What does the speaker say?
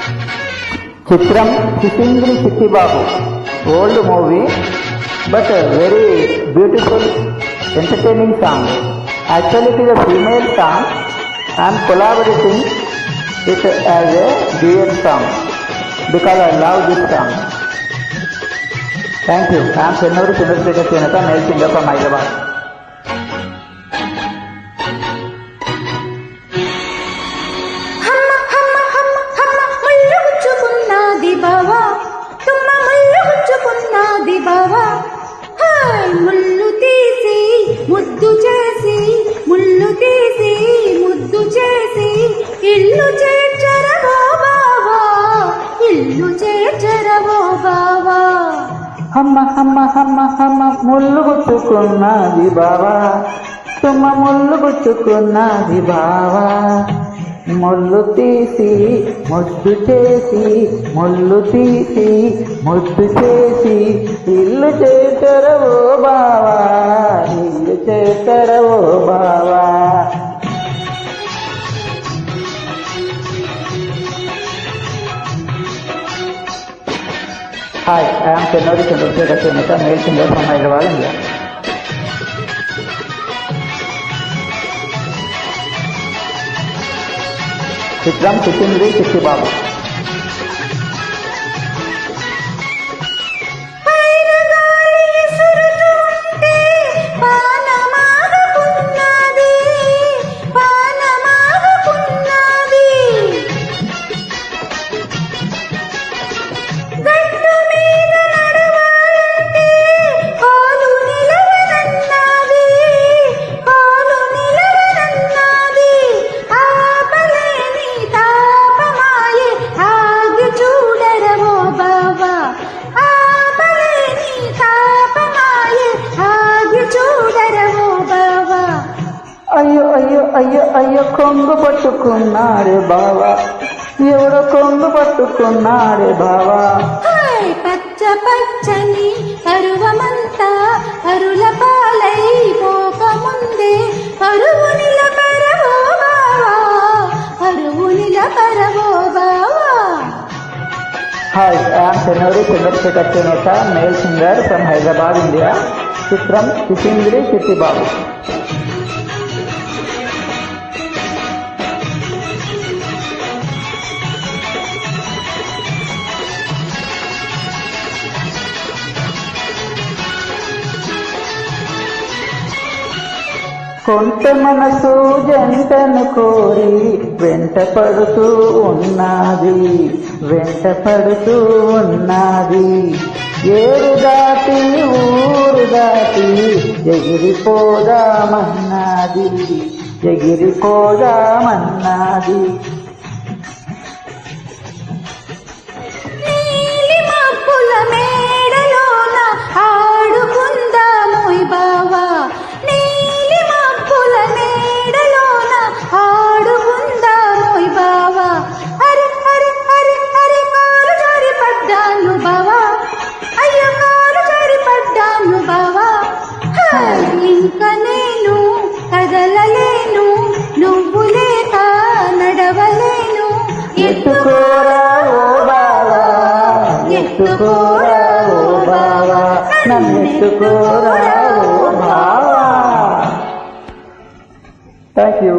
Chitram Sisindri Chittibabu, old movie, but a very beautiful, entertaining song. Actually, it is a female song. I am collaborating it as a duet song because I love this song. Thank you. I am Chennuri Chandrasekhar Chenata, male singer from Hyderabad. ముళ్ళు తీసి ముద్దు చేసి ముళ్ళు తీసి ముద్దు చేసి ఇల్లు చేర్చరవో బావా ఇల్లు చేర్చరవో బావా హమ్మ హమ్మ హమ్మ హమ్మ ముళ్ళు గుచ్చుకున్నది బావా తుమ్మ ముళ్ళు గుచ్చుకున్నది బావా ముళ్ళు తీసి ముద్దు చేసి ముళ్ళు తీసి ముద్దు చేసి ఇల్లు చేతరవో బావా ఇల్లు చేతరవో బావా. Hi, I am Chennuri Chandrasekhar Chenata, male singer from Hyderabad, India. Chitram Sisindri Chittibabu. అయ్యో అయ్యో అయ్యో అయ్యో కొంగు పట్టుకున్నాడే బావా ఎవడో కొంగు పట్టుకున్నాడే బావా. పచ్చ పచ్చని పరువమంతా పరుల పాలై పోకముందే పరువు నిలబరవో బావా పరువు నిలబరవో బావా. Hi, I am Chennuri Chandrasekhar Chenata, male singer from Hyderabad, India. Chitram Sisindri Chittibabu. కొంట మనసు జంటను కోరి వెంట పడుతూ ఉన్నది వెంట పడుతూ ఉన్నది ఏరు దాటి ఊరు దాటి ఎగిరిపోదామన్నది ఎగిరిపోదామన్నది. ఇంకా నేను కదలలేను నువ్వు లేక నడవలేను ఎత్తుకోరా ఓ బావా ఎత్తుకోరా ఓ బావా నన్ను ఎత్తుకోరా ఓ బావా. Thank you.